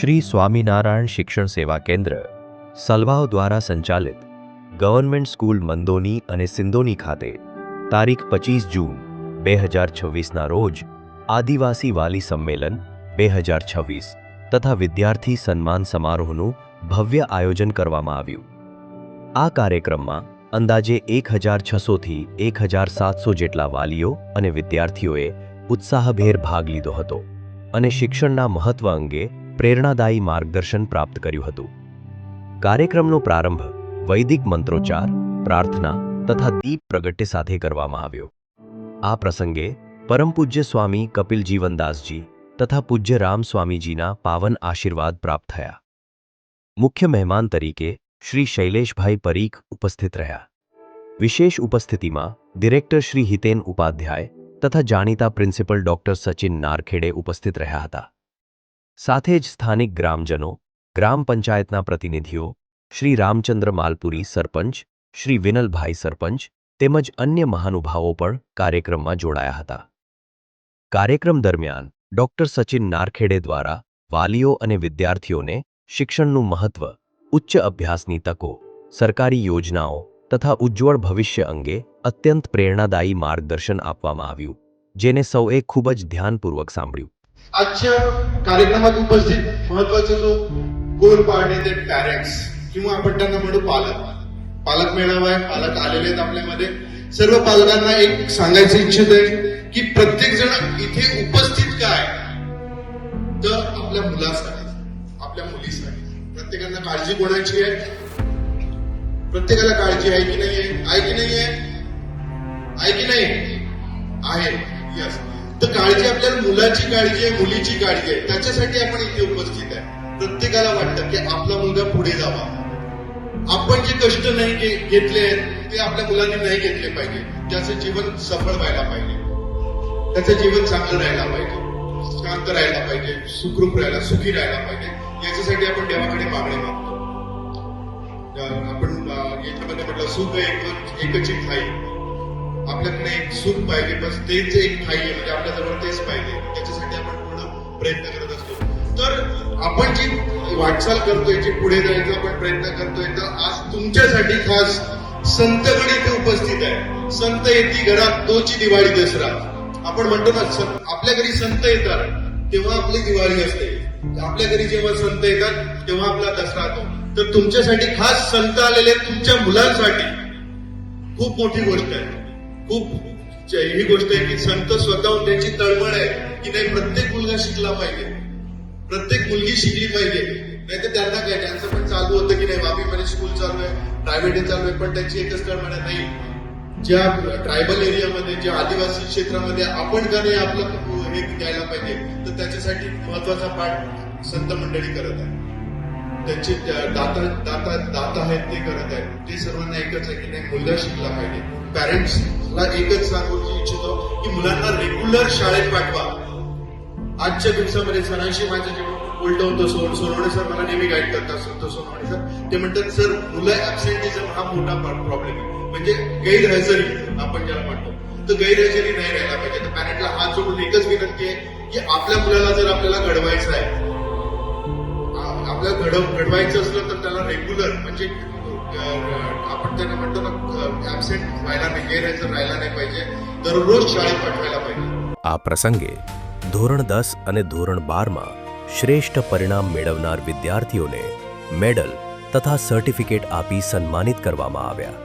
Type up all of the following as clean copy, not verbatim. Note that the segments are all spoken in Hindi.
શ્રી સ્વામિનારાયણ શિક્ષણ સેવા કેન્દ્ર સલવાઓ દ્વારા સંચાલિત ગવર્નમેન્ટ સ્કૂલ મંદોની અને સિંદોની ખાતે તારીખ 25 જૂન 2026ના રોજ આદિવાસી વાલી સંમેલન 2026 તથા વિદ્યાર્થી સન્માન સમારોહનું ભવ્ય આયોજન કરવામાં આવ્યું। આ કાર્યક્રમમાં અંદાજે 1600થી 1700 જેટલા વાલીઓ અને વિદ્યાર્થીઓએ ઉત્સાહભેર ભાગ લીધો હતો અને શિક્ષણના મહત્વ અંગે પ્રેરણાદાયી માર્ગદર્શન પ્રાપ્ત કર્યું હતું। કાર્યક્રમનો પ્રારંભ વૈદિક મંત્રોચ્ચાર, પ્રાર્થના તથા દીપ પ્રગટ્ય સાથે કરવામાં આવ્યો। આ પ્રસંગે પરમ પૂજ્ય સ્વામી કપિલ જીવનદાસજી તથા પૂજ્ય રામ સ્વામીજીના પાવન આશીર્વાદ પ્રાપ્ત થયા। મુખ્ય મહેમાન તરીકે શ્રી શૈલેષભાઈ પરીખ ઉપસ્થિત રહ્યા। વિશેષ ઉપસ્થિતિમાં ડિરેક્ટર શ્રી હિતેન ઉપાધ્યાય તથા જાણીતા પ્રિન્સિપલ ડોક્ટર સચિન નારખેડે ઉપસ્થિત રહ્યા હતા। સાથે જ સ્થાનિક ગ્રામજનો, ગ્રામ પંચાયતના પ્રતિનિધિઓ, શ્રી રામચંદ્ર માલપુરી સરપંચ, શ્રી વિનલભાઈ સરપંચ તેમજ અન્ય મહાનુભાવો પણ કાર્યક્રમમાં જોડાયા હતા। કાર્યક્રમ દરમિયાન ડોક્ટર સચિન નારખેડે દ્વારા વાલીઓ અને વિદ્યાર્થીઓને શિક્ષણનું મહત્વ, ઉચ્ચ અભ્યાસની તકો, સરકારી યોજનાઓ તથા ઉજ્જવળ ભવિષ્ય અંગે અત્યંત પ્રેરણાદાયી માર્ગદર્શન આપવામાં આવ્યું, જેને સૌએ ખૂબ જ ધ્યાનપૂર્વક સાંભળ્યું। आजच्या कार्यक्रमात उपस्थित महत्वाचा जो गोल पार्ट आहे ते पॅरेंट्स किंवा आपण त्यांना म्हणू पालक मेळावा आहे। पालक आलेले आहेत आपल्यामध्ये। सर्व पालकांना एक सांगायचं इच्छित आहे की प्रत्येक जण इथे उपस्थित काय तर आपल्या मुलासाठी, आपल्या मुलीसाठी। प्रत्येकाला काळजी कोणाची आहे? प्रत्येकाला काळजी आहे की नाही आहे? की नाही आहे की नाही आहे? यस। तर काळजी आपल्याला मुलाची काळजी आहे, मुलीची काळजी आहे, त्याच्यासाठी आपण इथे उपस्थित आहे। प्रत्येकाला वाटतं की आपला मुलगा पुढे जावा। आपण जे कष्ट नाही घेतले ते आपल्या मुलांनी नाही घेतले पाहिजे। त्याचं जीवन सफळ व्हायला पाहिजे, त्याचं जीवन चांगलं राहायला पाहिजे, शांत राहायला पाहिजे, सुखरूप राहायला, सुखी राहायला पाहिजे। याच्यासाठी आपण देवाकडे मागणी मागतो। आपण याच्यामध्ये म्हटलं सुख एकच ठाई, आपल्याकडे एक सुख पाहिजे, बस तेच एक ठाई आहे, म्हणजे आपल्याजवळ तेच पाहिजे। त्याच्यासाठी आपण पूर्ण प्रयत्न करत असतो। तर आपण जी वाटचाल करतोय, जी पुढे जायचा आपण प्रयत्न करतोय, तर आज तुमच्यासाठी खास संतगण इथे उपस्थित आहे। संत येती घरात तोची दिवाळी दसरा। आपण म्हणतो ना, आपल्या घरी संत येतात तेव्हा आपली दिवाळी असते, आपल्या घरी जेव्हा संत येतात तेव्हा आपला दसरा होतो। तर तुमच्यासाठी खास संत आलेले तुमच्या मुलांसाठी खूप मोठी गोष्ट आहे। खूप ही गोष्ट आहे की संत स्वतःहून त्यांची तळमळ आहे की नाही प्रत्येक मुलगा शिकला पाहिजे, प्रत्येक मुलगी शिकली पाहिजे। नाही तर त्यांना काय, त्यांचं पण चालू होतं की नाही बाबीमध्ये स्कूल चालू आहे, प्रायव्हेट चालू आहे, पण त्यांची एकच तळमळ आहे, नाही ज्या ट्रायबल एरियामध्ये, ज्या आदिवासी क्षेत्रामध्ये आपण का नाही आपलं हे द्यायला पाहिजे। तर त्याच्यासाठी महत्वाचा पाठ संत मंडळी करत आहे, त्यांचे दाता आहेत ते करत आहेत। ते सर्वांना एकच आहे की नाही मुलगा शिकला पाहिजे। पॅरेंट्सला एकच सांगू इच्छितो की मुलांना रेग्युलर शाळेत पाठवा। आजच्या दिवसामध्ये सरांशी माझं जेव्हा उलट होतं, सोनवणे सर मला नेहमी गाईड करतात, संत सोनवणे सर, ते म्हणतात सर मुलं ऍबसेंटिझम हा मोठा प्रॉब्लेम आहे, म्हणजे गैरहजेरी आपण ज्याला म्हणतो, तर गैरहजेरी नाही राहायला पाहिजे। तर पॅरेंटला हात जोडून एकच विनंती आहे की आपल्या मुलाला जर आपल्याला घडवायचं आहे, आपल्याला घडवायचं असलं तर त्याला रेग्युलर, म्हणजे आपण त्यांना म्हणतो ना ऍबसेंट व्हायला नाही, गैरहजर राहायला नाही पाहिजे, दररोज शाळेत पाठवायला पाहिजे। આ પ્રસંગે ધોરણ 10 અને ધોરણ 12માં શ્રેષ્ઠ પરિણામ મેળવનાર વિદ્યાર્થીઓને મેડલ તથા સર્ટિફિકેટ આપી સન્માનિત કરવામાં આવ્યા।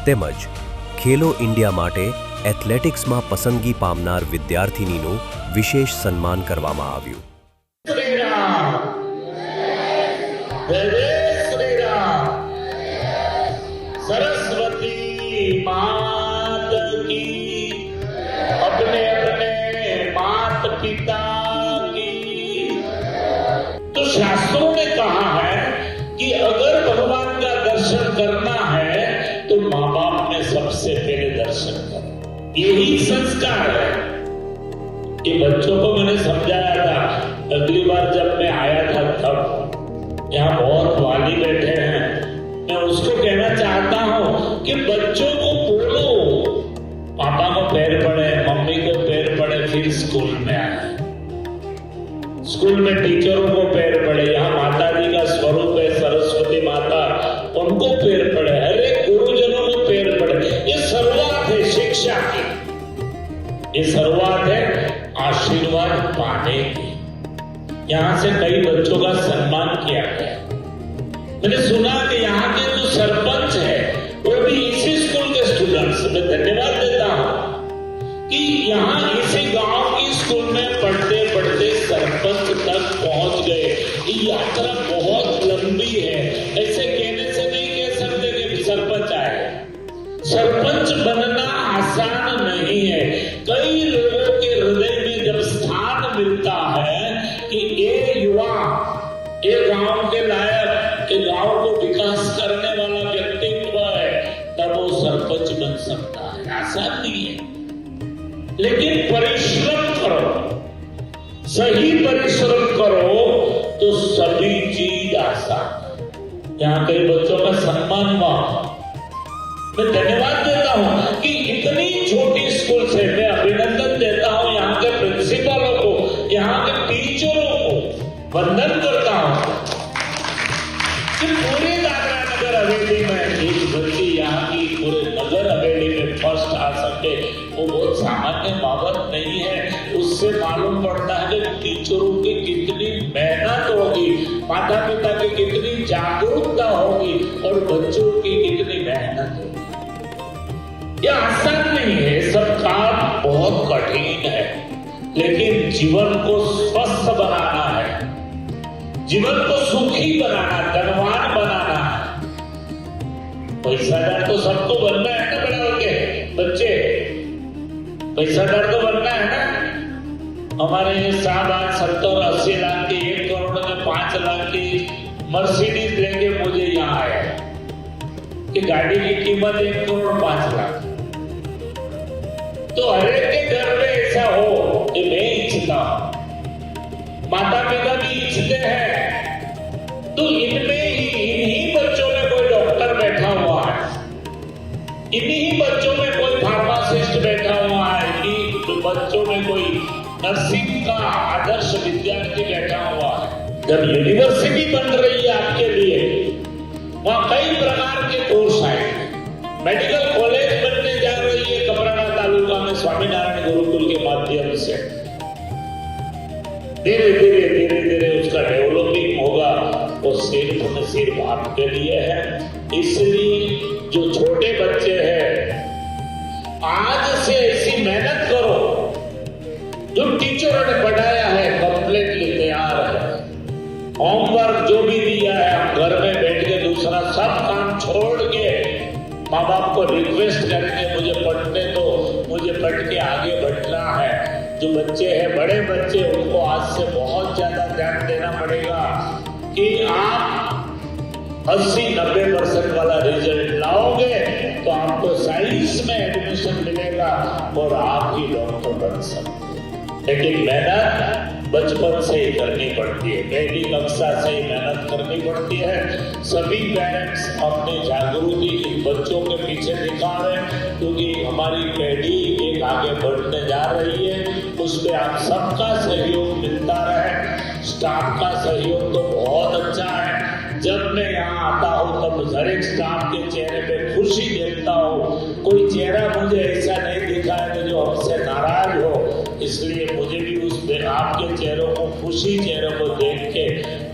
તેમજ ખેલો ઇન્ડિયા માટે એથ્લેટિક્સમાં પસંદગી પામનાર વિદ્યાર્થિનીનું વિશેષ સન્માન કરવામાં આવ્યું. श्री राम जय जय श्री राम सरस्वती मात की अपने अपने मात पिता की. तो शास्त्रों ने कहा है कि अगर भगवान का दर्शन करना है तो माँ बाप ने सबसे पहले दर्शन करो. यही संस्कार है. ये बच्चों को मैंने समझाया था अगली बार जब मैं आया था तब. यहाँ बहुत वाली बैठे हैं, मैं उसको कहना चाहता हूँ कि बच्चों को बोलो पापा को पैर पड़े, मम्मी को पैर पड़े, फिर स्कूल में आए. स्कूल में टीचरों को पैर पड़े, यहाँ माता जी का स्वरूप है सरस्वती माता, उनको पैर पड़े, हर एक गुरुजनों को पैर पड़े. ये शुरुआत है शिक्षा की, ये शुरुआत है आशीर्वाद पाने की. यहाँ से कई बच्चों का सम्मान किया गया. मैंने सुना कि यहाँ के जो सरपंच है वो भी इसी स्कूल के स्टूडेंट्स. मैं धन्यवाद देता हूँ कि यहाँ इसी गांव की स्कूल में पढ़ते पढ़ते सरपंच तक पहुंच गए. ये यात्रा बहुत लंबी है, ऐसे कहने से नहीं कह सकते कि सरपंच आए. सरपंच बनना आसान नहीं है. कई लोगों के हृदय में जब स्थान मिलता है कि ये युवा ये गांव के लायक, ये गांव को विकास करने वाला व्यक्तित्व है, तब वो सरपंच बन सकता है. आसान नहीं है, लेकिन परिश्रम करो, सही परिश्रम करो तो सभी चीज आसान. यहाँ कई बच्चों का सम्मान हुआ. मैं धन्यवाद देता हूँ कि इतनी छोटी स्कूल से मैं अभिनंदन देता हूँ यहाँ के प्रिंसिपलों को, यहाँ के टीचरों को वंदन करता हूँ कि पूरे दादरा नगर हवेली में एक बच्ची यहाँ की पूरे नगर हवेली में फर्स्ट आ सके, वो बहुत सामान्य बाबत नहीं है. उससे मालूम पड़ता है कि टीचरों की कितनी मेहनत होगी, माता पिता की कितनी जागरूकता होगी और बच्चों की कितनी मेहनत होगी. यह आसान नहीं है, सब काम बहुत कठिन है, लेकिन जीवन को स्वस्थ बनाना है, जीवन को सुखी बनाना, धनवान बनाना है. पैसादार तो सबको बनना है ना, बड़ा होके बच्चे पैसादार तो बनना है ना. हमारे ये साहब आज 70-80 लाख की, 1 करोड़ में 5 लाख की मर्सिडीज लेके मुझे यहाँ आया कि गाड़ी की कीमत 1 करोड़ 5 लाख. तो हर एक के घर में ऐसा हो, ये मैं इच्छता हूं, माता पिता भी इच्छते हैं. तो इनमें ही इन्हीं बच्चों में कोई डॉक्टर बैठा हुआ है, इन्हीं बच्चों में कोई फार्मासिस्ट बैठा हुआ है, इन्हीं बच्चों में कोई नर्सिंग का आदर्श विद्यार्थी बैठा हुआ है. जब यूनिवर्सिटी बन रही है आपके लिए, वहां कई प्रकार के कोर्स आएंगे. मेडिकल कॉलेज बनने जा रही है कपराड़ा तालुका में स्वामीनारायण गुरुकुल के माध्यम से. धीरे धीरे उसका डेवलपिंग होगा. वो सिर्फ आपके लिए है. इसलिए जो छोटे बच्चे हैं, आज से ऐसी मेहनत करो. जो टीचरों ने पढ़ाया है कंप्लीटली तैयार है. होमवर्क जो भी दिया है हम घर में बैठ के दूसरा सब काम छोड़ के माँ बाप को रिक्वेस्ट करेंगे मुझे पढ़ने दो, मुझे पढ़ के आगे बढ़ना है. जो बच्चे हैं, बड़े बच्चे, उनको आज से बहुत ज्यादा ध्यान देना पड़ेगा कि आप 80-90% वाला रिजल्ट लाओगे तो आपको साइंस में एडमिशन मिलेगा और आप ही डॉक्टर बन सकते हैं. लेकिन मेहनत बचपन से ही करनी पड़ती है, पहली कक्षा से ही मेहनत करनी पड़ती है. सभी पेरेंट्स अपनी जागृति इन बच्चों के पीछे दिखावे, क्योंकि हमारी पीढ़ी एक आगे बढ़ने जा रही है. उसमें आप सबका सहयोग मिलता रहे. स्टाफ का सहयोग तो बहुत अच्छा है. जब मैं यहाँ आता हूँ तब हर एक स्टाफ के चेहरे पे खुशी देखता हूँ. कोई चेहरा मुझे ऐसा नहीं दिखा है कि जो हमसे नाराज हो. इसलिए मुझे भी उस आपके चेहरों को, खुशी चेहरों को देख के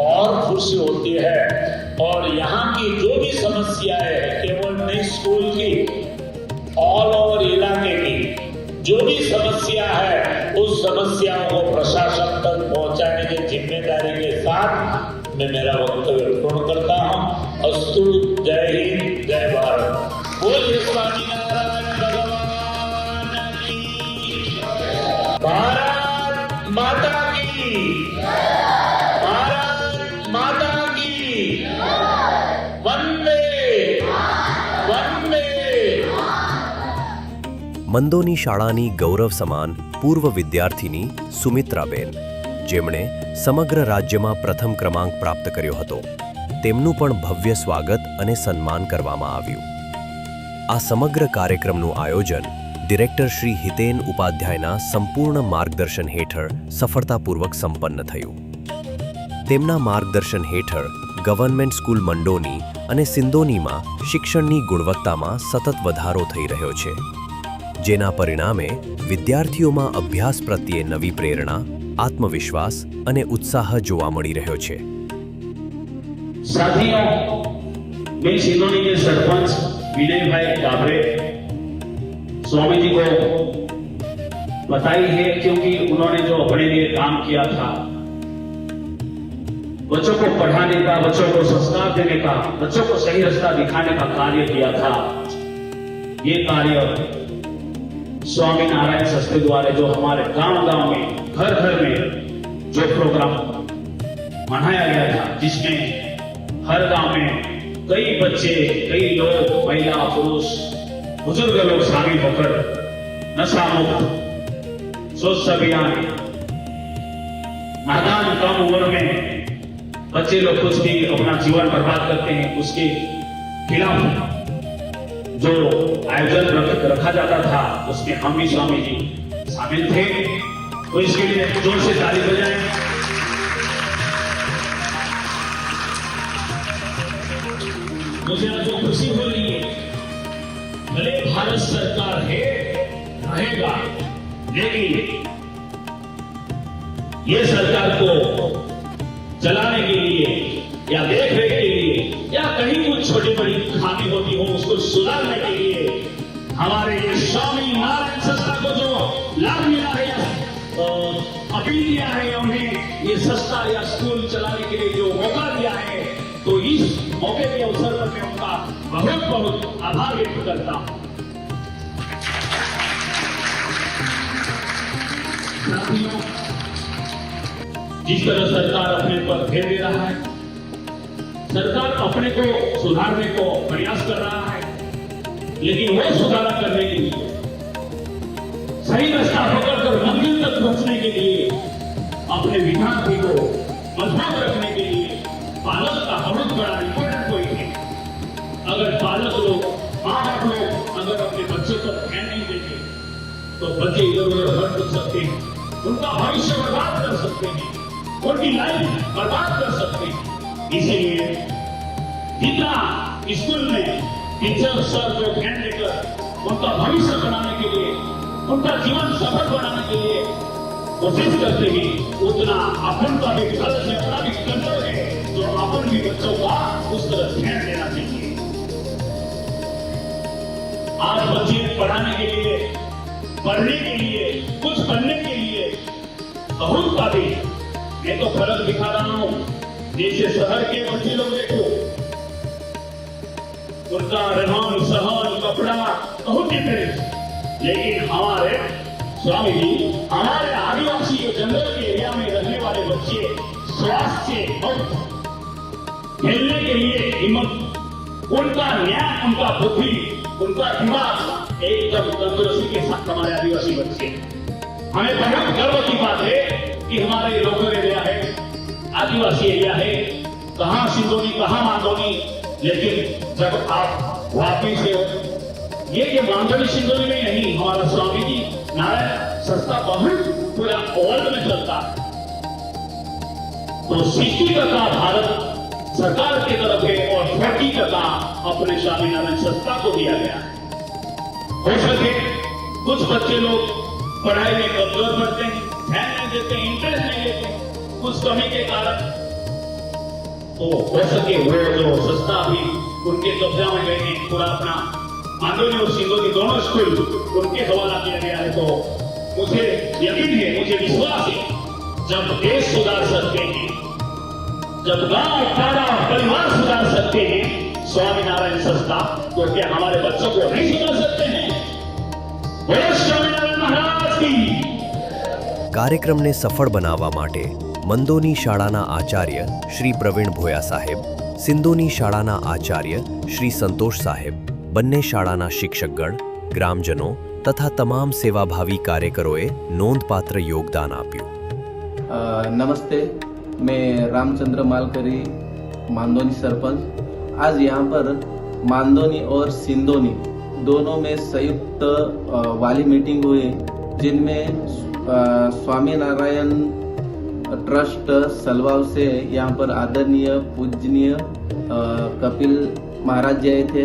और बहुत खुशी होती है। और यहाँ की जो भी समस्याएं हैं, केवल नहीं स्कूल की, ऑल ओवर इलाके की जो भी समस्या है, उस समस्याओं को प्रशासन तक पहुंचाने की जिम्मेदारी के साथ मैं मेरा वक्तव्य पूर्ण करता हूँ। अस्तु। जय हिंद, जय भारत। बोलिए स्वामीनारायण भगवान की। भारत माता की। भारत माता की। वंदे वंदे। મંદોની શાળાની ગૌરવ સમાન પૂર્વ વિદ્યાર્થીની સુમિત્રાબેન, જેમણે સમગ્ર રાજ્યમાં પ્રથમ ક્રમાંક પ્રાપ્ત કર્યો હતો, તેમનું પણ ભવ્ય સ્વાગત અને સન્માન કરવામાં આવ્યું. આ સમગ્ર કાર્યક્રમનું આયોજન ડિરેક્ટર શ્રી હિતેન ઉપાધ્યાયના સંપૂર્ણ માર્ગદર્શન હેઠળ સફળતાપૂર્વક સંપન્ન થયું. તેમના માર્ગદર્શન હેઠળ ગવર્નમેન્ટ સ્કૂલ મંડોની અને સિંદોનીમાં શિક્ષણની ગુણવત્તામાં સતત વધારો થઈ રહ્યો છે, જેના પરિણામે વિદ્યાર્થીઓમાં અભ્યાસ પ્રત્યે નવી પ્રેરણા, આત્મવિશ્વાસ અને ઉત્સાહ જોવા મળી રહ્યો છે. साथियों, मैं सिंदोनी के सरपंच विनय भाई काबरे स्वामी जी को बताई है, क्योंकि उन्होंने जो अपने लिए काम किया था, बच्चों को पढ़ाने का, बच्चों को संस्कार देने का, बच्चों को सही रास्ता दिखाने का कार्य किया था। ये कार्य स्वामी नारायण सस्ते द्वारा जो हमारे गांव-गांव में, घर-घर में जो प्रोग्राम मनाया गया था, जिसमें हर गांव में कई बच्चे, कई लोग, महिला, पुरुष, बुजुर्ग लोग शामिल होकर नशा मुक्त स्वच्छ अभियान, नादान कम उम्र में बच्चे लोग कुछ भी अपना जीवन बर्बाद करते हैं, उसके खिलाफ जो आयोजन रखा जाता था, उसमें हम भी स्वामी जी शामिल थे। तो इसके लिए जोर से ताली बजाएं। मुझे आज जो खुशी हो रही है, भले भारत सरकार है, रहेगा, लेकिन ये सरकार को चलाने के लिए या देख रेख के लिए या कहीं कुछ छोटी बड़ी खामी होती हो, उसको सुधारने के लिए हमारे ये स्वामी नारायण संस्था को जो लाभ मिला है, अपील किया है उन्हें, ये संस्था या स्कूल चलाने के लिए जो मौका दिया है, तो इस मौके के अवसर पर मैं उनका बहुत बहुत आभार व्यक्त करता हूं। साथियों, जिस तरह सरकार अपने पर ध्यान दे रहा है, सरकार अपने को सुधारने को प्रयास कर रहा है, लेकिन वो सुधार करने के लिए, सही रास्ता पकड़कर मंजिल तक पहुंचने के लिए, अपने विद्यार्थी को मजबूत रखने के लिए पालक का बहुत बड़ा इम्पोर्टेंट पॉइंट है। अगर पालक लोग, माँ बाप लोग अगर अपने बच्चों पर ध्यान नहीं देते, तो बच्चे इधर उधर भटक सकते हैं, उनका भविष्य बर्बाद कर सकते हैं, उनकी लाइफ बर्बाद कर सकते हैं। इसीलिए जितना स्कूल में टीचर सर को ध्यान देकर उनका भविष्य बनाने के लिए, उनका जीवन सफल बनाने के लिए कोशिश करते हैं, उतना अपन का भी फर्ज है, अपना भी कर्तव्य है, तो अपन भी बच्चों का उस तरह ध्यान देना चाहिए। आज बच्चे पढ़ाने के लिए, पढ़ने के लिए, कुछ करने के लिए बहुत का भी मैं तो फर्क दिखा रहा हूं। जैसे शहर के बच्चे लोग देखो, उनका रहन सहन कपड़ा बहुत डिफरेंस, लेकिन हमारे स्वामी जी, हमारे आदिवासी जंगल के एरिया में रहने वाले बच्चे स्वास्थ्य और खेलने के लिए हिम्मत, उनका ज्ञान, उनका बुद्धि, उनका दिमाग एकदम तंदुरुस्ती के साथ हमारे आदिवासी बच्चे। हमें बहुत गर्व की बात है कि हमारे लोकल एरिया है, आदिवासी एरिया है, कहां सिंदोनी, कहां मांडोनी, लेकिन जब आप वापिस से ये मांडोनी सिंदोनी में नहीं, हमारा स्वामी जी नारायण संस्था बहुत पूरा वर्ल्ड में चलता है। तो 60% भारत सरकार की तरफ है और 40% अपने स्वामी नारायण संस्था को दिया गया है। हो सके कुछ बच्चे लोग पढ़ाई में कमजोर पड़ते हैं, ध्यान नहीं देते, इंटरेस्ट नहीं लेते, कुछ कमी के कारण तो हो सके वो जो संस्था भी उनके कब्जा में गए हैं, पूरा अपना मांडोली और सिंदोनी दोनों स्कूल उनके हवाला किया गया है। तो मुझे यकीन है, मुझे विश्वास है, जब देश सुधार सकते हैं, जब गांव पाड़ा परिवार सुधार सकते हैं स्वामीनारायण संस्था, तो क्या हमारे बच्चों को नहीं सुधार सकते हैं? बोलो स्वामीनारायण महाराज की। કાર્યક્રમને સફળ બનાવવા માટે મંદોની શાળાના આચાર્ય શ્રી પ્રવીણ ભોયા સાહેબ, સિંધોની શાળાના આચાર્ય શ્રી સંતોષ સાહેબ, બંને શાળાના શિક્ષકગણ, ગ્રામજનો તથા તમામ સેવાભાવી કાર્યકરોએ નોંધપાત્ર યોગદાન આપ્યું. नमस्ते, मैं रामचंद्र मालकरी, मांदोनी सरपंच. आज यहाँ पर मांदोनी और सिंदोनी दोनों में संयुक्त वाली मीटिंग हुई, जिनमें स्वामीनारायण ट्रस्ट सलवाव से यहाँ पर आदरणीय पूजनीय कपिल महाराज जी आए थे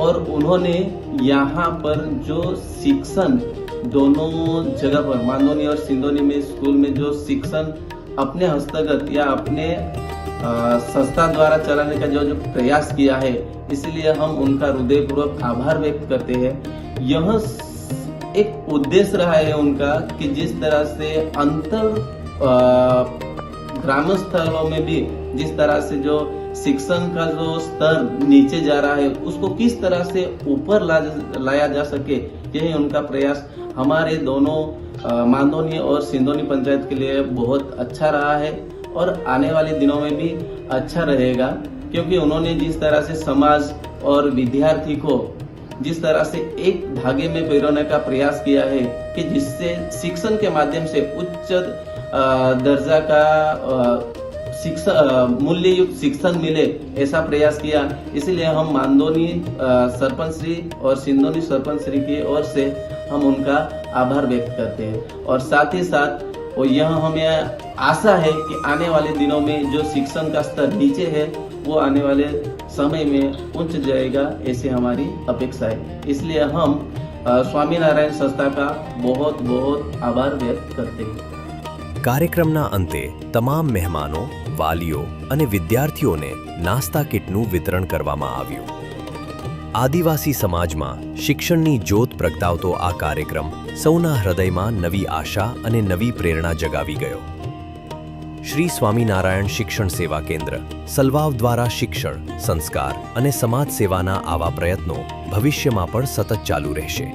और उन्होंने यहाँ पर जो शिक्षण दोनों जगह पर मांदोनी और सिंदोनी में स्कूल में जो शिक्षण अपने हस्तगत या अपने संस्था द्वारा चलाने का जो प्रयास किया है, इसलिए हम उनका हृदयपूर्वक आभार व्यक्त करते हैं. यह एक उद्देश्य रहा है उनका कि जिस तरह से अंतर ग्रामीण स्थलों में भी जिस तरह से जो शिक्षण का जो स्तर नीचे जा रहा है, उसको किस तरह से ऊपर लाया जा सके, यही उनका प्रयास हमारे दोनों मांदोनी और सिंदोनी पंचायत के लिए बहुत अच्छा रहा है और आने वाले दिनों में भी अच्छा रहेगा. क्योंकि उन्होंने जिस तरह से समाज और विद्यार्थी को जिस तरह से एक धागे में पिरोने का प्रयास किया है कि जिससे शिक्षण के माध्यम से उच्च दर्जा का मूल्य युक्त शिक्षण मिले, ऐसा प्रयास किया. इसलिए हम मांदोनी सरपंच श्री और सिंदोनी सरपंच श्री की ओर से हम उनका आभार व्यक्त करते हैं. और साथ ही साथ और यह हमें आशा है कि आने वाले दिनों में जो शिक्षण का स्तर नीचे है, वो आने वाले समय में उच्च जाएगा, ऐसी हमारी अपेक्षा है. इसलिए हम स्वामीनारायण संस्था का बहुत बहुत आभार व्यक्त करते हैं. કાર્યક્રમના અંતે તમામ મહેમાનો, વાલીઓ અને વિદ્યાર્થીઓને નાસ્તા કીટનું વિતરણ કરવામાં આવ્યું. આદિવાસી સમાજમાં શિક્ષણની જ્યોત પ્રગટાવતો આ કાર્યક્રમ સૌના હૃદયમાં નવી આશા અને નવી પ્રેરણા જગાવી ગયો. શ્રી સ્વામિનારાયણ શિક્ષણ સેવા કેન્દ્ર સલવાવ દ્વારા શિક્ષણ, સંસ્કાર અને સમાજ સેવાના આવા પ્રયત્નો ભવિષ્યમાં પણ સતત ચાલુ રહેશે.